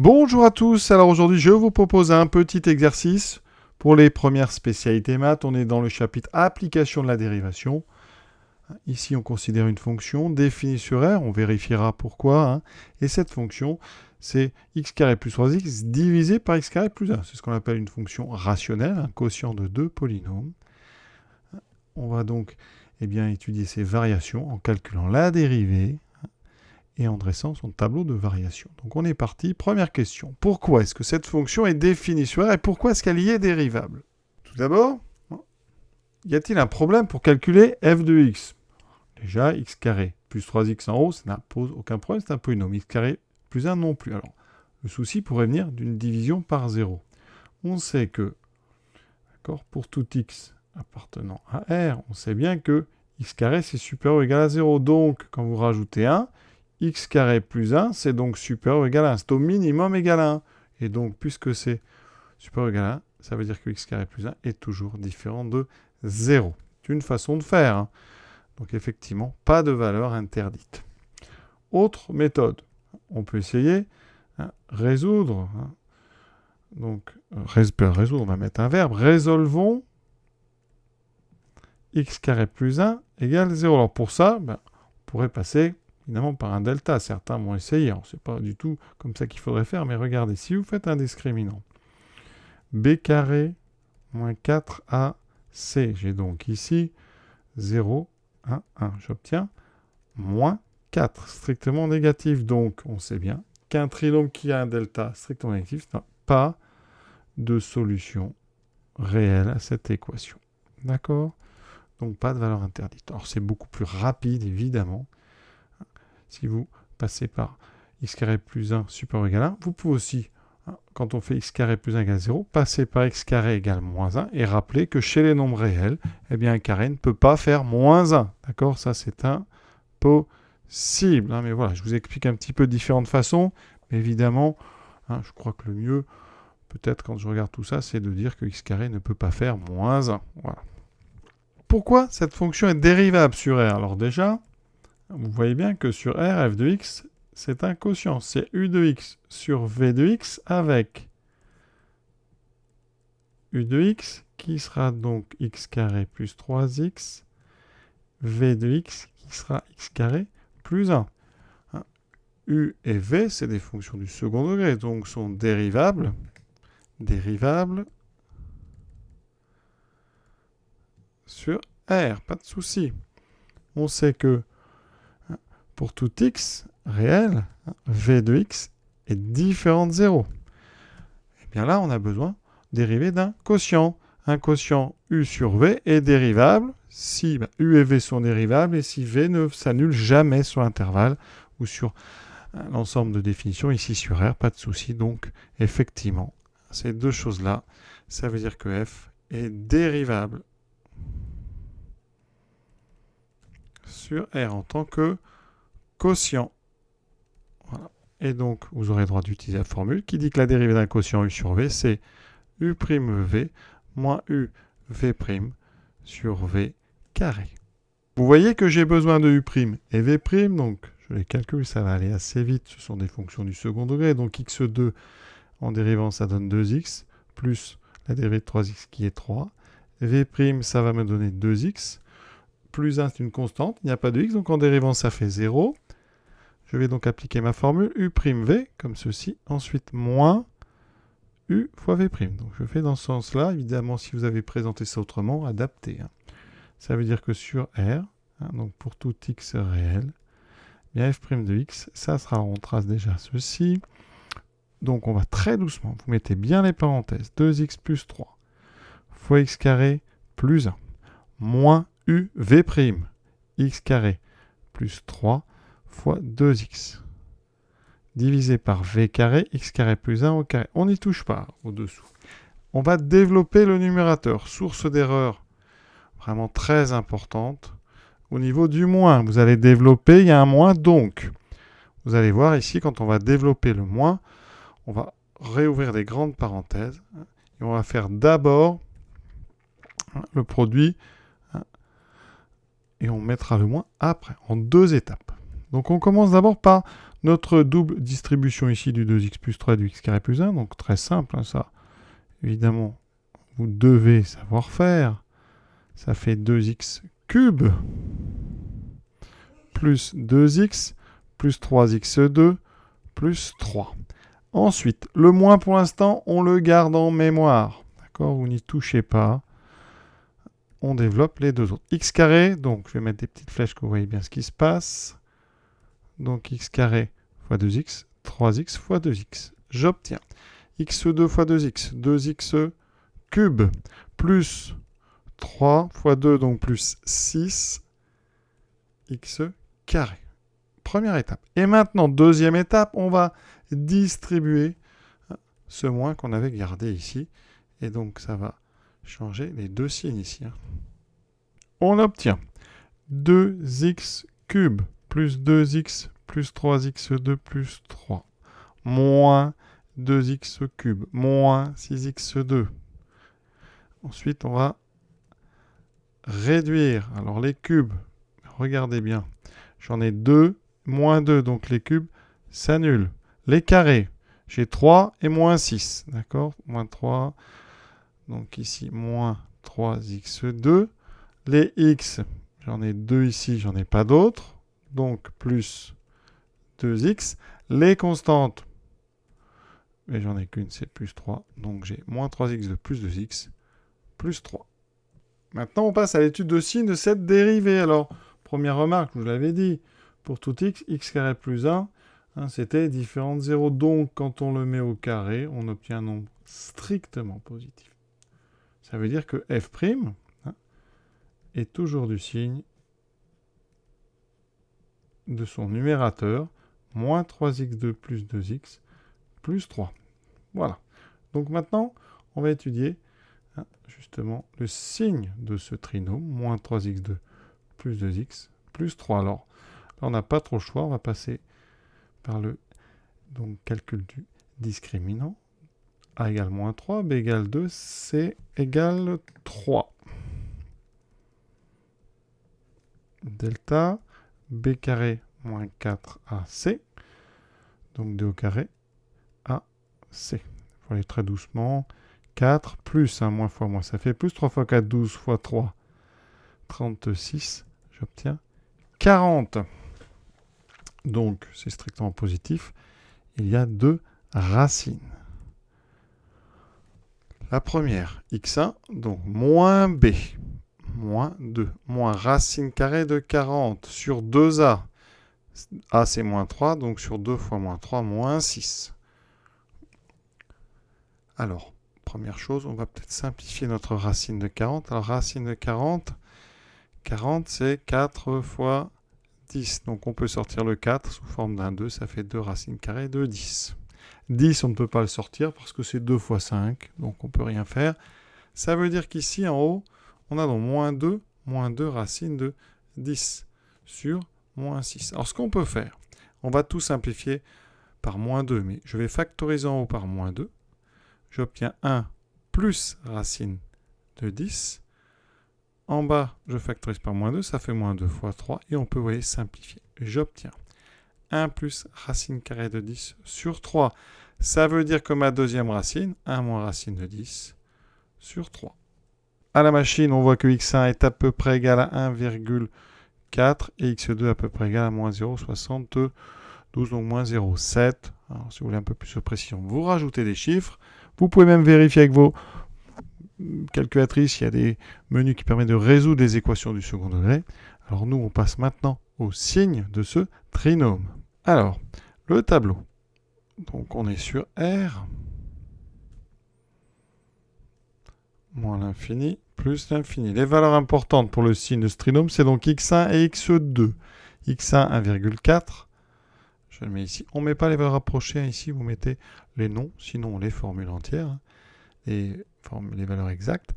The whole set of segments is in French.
Bonjour à tous, alors aujourd'hui je vous propose un petit exercice pour les premières spécialités maths. On est dans le chapitre application de la dérivation. Ici on considère une fonction définie sur R, on vérifiera pourquoi. Et cette fonction c'est x carré plus 3x divisé par x carré plus 1. C'est ce qu'on appelle une fonction rationnelle, un quotient de deux polynômes. On va donc étudier ces variations en calculant la dérivée et en dressant son tableau de variation. Donc on est parti. Première question. Pourquoi est-ce que cette fonction est définie sur R et pourquoi est-ce qu'elle y est dérivable? Tout d'abord, y a-t-il un problème pour calculer f de x? Déjà, x carré plus 3x en haut, ça ne pose aucun problème, c'est un polynôme. X carré plus 1 non plus. Alors, le souci pourrait venir d'une division par 0. On sait que, pour tout x appartenant à R, on sait bien que x carré c'est supérieur ou égal à 0. Donc, quand vous rajoutez 1, x carré plus 1, c'est donc supérieur ou égal à 1. C'est au minimum égal à 1. Et donc, puisque c'est supérieur ou égal à 1, ça veut dire que x carré plus 1 est toujours différent de 0. C'est une façon de faire. Donc, effectivement, pas de valeur interdite. Autre méthode. On peut essayer résoudre. Donc, résoudre, on va mettre un verbe. Résolvons x carré plus 1 égale 0. Alors, pour ça, on pourrait passer évidemment par un delta. Certains vont essayer. Ce n'est pas du tout comme ça qu'il faudrait faire, mais regardez, si vous faites un discriminant, b carré moins 4ac, j'ai donc ici 0, 1, 1. J'obtiens moins 4, strictement négatif. Donc, on sait bien qu'un trinôme qui a un delta strictement négatif n'a pas de solution réelle à cette équation. D'accord? Donc, pas de valeur interdite. Alors, c'est beaucoup plus rapide, évidemment. Si vous passez par x carré plus 1 supérieur ou égal à 1, vous pouvez aussi, quand on fait x carré plus 1 égale 0, passer par x carré égale moins 1 et rappeler que chez les nombres réels, un carré ne peut pas faire moins 1. D'accord? Ça, c'est impossible. Mais voilà, je vous explique un petit peu de différentes façons. Mais évidemment, je crois que le mieux, peut-être quand je regarde tout ça, c'est de dire que x carré ne peut pas faire moins 1. Voilà. Pourquoi cette fonction est dérivable sur R? Alors déjà, vous voyez bien que sur R, f de x, c'est un quotient. C'est u de x sur v de x avec u de x qui sera donc x carré plus 3x, v de x qui sera x carré plus 1. U et v, c'est des fonctions du second degré, donc sont dérivables sur R, pas de souci. On sait que pour tout x réel, v de x est différent de 0. Et bien là, on a besoin de dériver d'un quotient. Un quotient u sur v est dérivable si u et v sont dérivables et si v ne s'annule jamais sur l'intervalle ou sur l'ensemble de définitions ici sur R, pas de souci. Donc, effectivement, ces deux choses-là, ça veut dire que f est dérivable sur R en tant que quotient. Voilà. Et donc, vous aurez le droit d'utiliser la formule qui dit que la dérivée d'un quotient u sur v, c'est u'v moins uv' sur v carré. Vous voyez que j'ai besoin de u' et v', donc je les calcule, ça va aller assez vite. Ce sont des fonctions du second degré. Donc x2 en dérivant, ça donne 2x, plus la dérivée de 3x qui est 3. v', ça va me donner 2x. Plus 1, c'est une constante, il n'y a pas de x, donc en dérivant, ça fait 0. Je vais donc appliquer ma formule u'v, comme ceci. Ensuite, moins u fois v'. Donc je fais dans ce sens-là. Évidemment, si vous avez présenté ça autrement, adapté. Ça veut dire que sur R, donc pour tout x réel, bien f' de x, ça sera, on trace déjà ceci. Donc on va très doucement, vous mettez bien les parenthèses, 2x plus 3 fois x carré plus 1, moins uv', x carré plus 3 fois 2x, divisé par v carré, x carré plus 1 au carré. On n'y touche pas au-dessous. On va développer le numérateur, source d'erreur vraiment très importante. Au niveau du moins, vous allez développer, il y a un moins, donc vous allez voir ici, quand on va développer le moins, on va réouvrir des grandes parenthèses et on va faire d'abord le produit et on mettra le moins après, en deux étapes. Donc on commence d'abord par notre double distribution ici du 2x plus 3 du x carré plus 1. Donc très simple, hein, ça. Évidemment, vous devez savoir faire. Ça fait 2x cube plus 2x plus 3x2 plus 3. Ensuite, le moins pour l'instant, on le garde en mémoire. D'accord? Vous n'y touchez pas. On développe les deux autres. X carré, donc je vais mettre des petites flèches que vous voyez bien ce qui se passe. Donc x carré fois 2x, 3x fois 2x. J'obtiens x2 fois 2x, 2x cube, plus 3 fois 2, donc plus 6, x carré. Première étape. Et maintenant, deuxième étape, on va distribuer ce moins qu'on avait gardé ici. Et donc, ça va changer les deux signes ici. On obtient 2x cube plus 2x plus 3x2 plus 3 moins 2x cube moins 6x2. Ensuite, on va réduire. Alors, les cubes, regardez bien. J'en ai 2, moins 2, donc les cubes s'annulent. Les carrés, j'ai 3 et moins 6. D'accord? Moins 3. Donc ici, moins 3x2. Les x, j'en ai 2 ici, j'en ai pas d'autres. Donc plus 2x. Les constantes, mais j'en ai qu'une, c'est plus 3. Donc j'ai moins 3x de plus 2x, plus 3. Maintenant, on passe à l'étude de signe de cette dérivée. Alors, première remarque, je vous l'avais dit, pour tout x, x carré plus 1, c'était différent de 0. Donc, quand on le met au carré, on obtient un nombre strictement positif. Ça veut dire que f' est toujours du signe de son numérateur, moins 3x2 plus 2x plus 3. Voilà. Donc maintenant, on va étudier justement le signe de ce trinôme, moins 3x2 plus 2x plus 3. Alors, là, on n'a pas trop le choix, on va passer par le calcul du discriminant. A égale moins 3, B égale 2, C égale 3. Delta, B carré moins 4AC, donc 2 au carré, AC. Il faut aller très doucement. 4 plus 1 moins fois moins, ça fait plus. 3 fois 4, 12 fois 3, 36. J'obtiens 40. Donc, c'est strictement positif. Il y a deux racines. La première, x1, donc moins b, moins 2, moins racine carrée de 40 sur 2a. A, c'est moins 3, donc sur 2 fois moins 3, moins 6. Alors, première chose, on va peut-être simplifier notre racine de 40. Alors, racine de 40, 40, c'est 4 fois 10. Donc, on peut sortir le 4 sous forme d'un 2. Ça fait 2 racines carrées de 10. 10, on ne peut pas le sortir parce que c'est 2 fois 5. Donc, on ne peut rien faire. Ça veut dire qu'ici, en haut, on a donc moins 2 racines de 10 sur moins 6. Alors, ce qu'on peut faire, on va tout simplifier par moins 2. Mais je vais factoriser en haut par moins 2. J'obtiens 1 plus racine de 10. En bas, je factorise par moins 2, ça fait moins 2 fois 3, et on peut, vous voyez, simplifier. J'obtiens 1 plus racine carrée de 10 sur 3. Ça veut dire que ma deuxième racine, 1 moins racine de 10 sur 3. À la machine, on voit que x1 est à peu près égal à 1,4 et x2 à peu près égal à moins 0,72, donc moins 0,7. Alors, si vous voulez un peu plus de précision, vous rajoutez des chiffres. Vous pouvez même vérifier avec vos calculatrices, il y a des menus qui permettent de résoudre des équations du second degré. Alors nous, on passe maintenant au signe de ce trinôme. Alors, le tableau. Donc on est sur R, moins l'infini, plus l'infini. Les valeurs importantes pour le signe de ce trinôme, c'est donc x1 et x2. x1, 1,4. Je le mets ici. On ne met pas les valeurs rapprochées ici, vous mettez les noms, sinon on les formule entières. Et les valeurs exactes.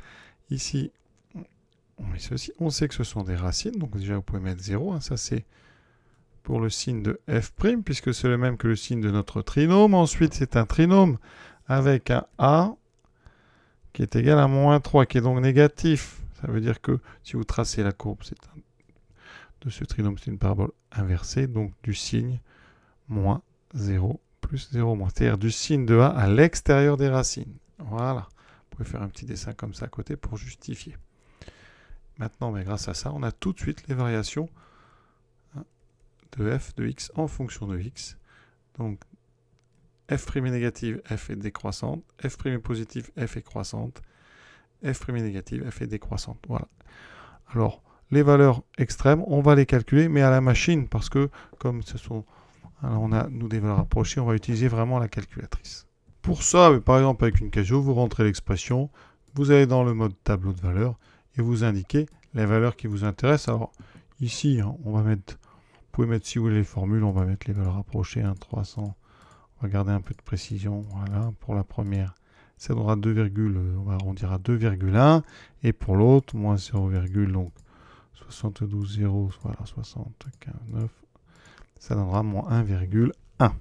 Ici, on met ceci. On sait que ce sont des racines, donc déjà vous pouvez mettre 0. Ça c'est pour le signe de f', puisque c'est le même que le signe de notre trinôme. Ensuite, c'est un trinôme avec un a qui est égal à moins 3, qui est donc négatif. Ça veut dire que si vous tracez la courbe, c'est un de ce trinôme, c'est une parabole inversée, donc du signe moins 0 plus 0 moins. C'est-à-dire du signe de a à l'extérieur des racines. Voilà. Vous pouvez faire un petit dessin comme ça à côté pour justifier. Maintenant, grâce à ça, on a tout de suite les variations de f de x en fonction de x. Donc, f' est négative, f est décroissante. f' est positive, f est croissante. f' est négative, f est décroissante. Voilà. Alors, les valeurs extrêmes, on va les calculer, mais à la machine, parce que comme ce sont... Alors, on a, nous, des valeurs approchées, on va utiliser vraiment la calculatrice. Pour ça, par exemple, avec une Casio, vous rentrez l'expression, vous allez dans le mode tableau de valeurs, et vous indiquez les valeurs qui vous intéressent. Alors, ici, on va mettre... Vous pouvez mettre, si vous voulez, les formules, on va mettre les valeurs approchées, 300... On va garder un peu de précision. Voilà, pour la première, ça donnera 2, on va arrondir à 2,1. Et pour l'autre, moins 0, donc 72, 0, voilà, 75, 9. Ça donnera moins 1,1.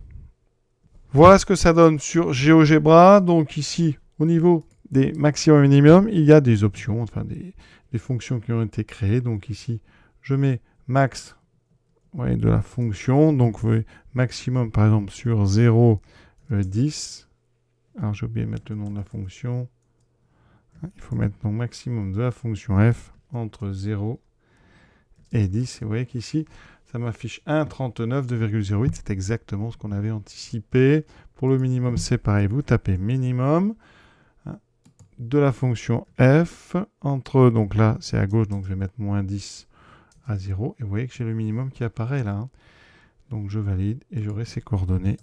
Voilà ce que ça donne sur GeoGebra. Donc ici, au niveau des maximum et minimum, il y a des options, enfin des fonctions qui ont été créées. Donc ici, je mets max. Ouais, de la fonction, donc vous voyez, maximum par exemple sur 0, 10. Alors j'ai oublié de mettre le nom de la fonction. Il faut mettre donc maximum de la fonction f entre 0 et 10. Et vous voyez qu'ici, ça m'affiche 1,39 de 2,08. C'est exactement ce qu'on avait anticipé. Pour le minimum, c'est pareil. Vous tapez minimum de la fonction f entre, donc là c'est à gauche, donc je vais mettre moins 10 à 0, et vous voyez que j'ai le minimum qui apparaît là. Donc je valide et j'aurai ces coordonnées.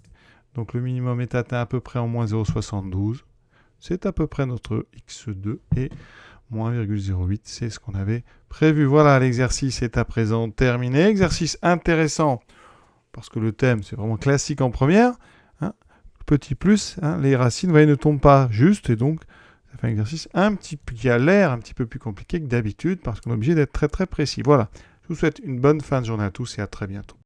Donc le minimum est atteint à peu près en moins 0,72. C'est à peu près notre x2 et moins 1,08, c'est ce qu'on avait prévu. Voilà, l'exercice est à présent terminé. Exercice intéressant parce que le thème c'est vraiment classique en première. Petit plus, les racines, vous voyez, ne tombent pas juste et donc ça fait un exercice qui a l'air un petit peu plus compliqué que d'habitude parce qu'on est obligé d'être très très précis. Voilà. Je vous souhaite une bonne fin de journée à tous et à très bientôt.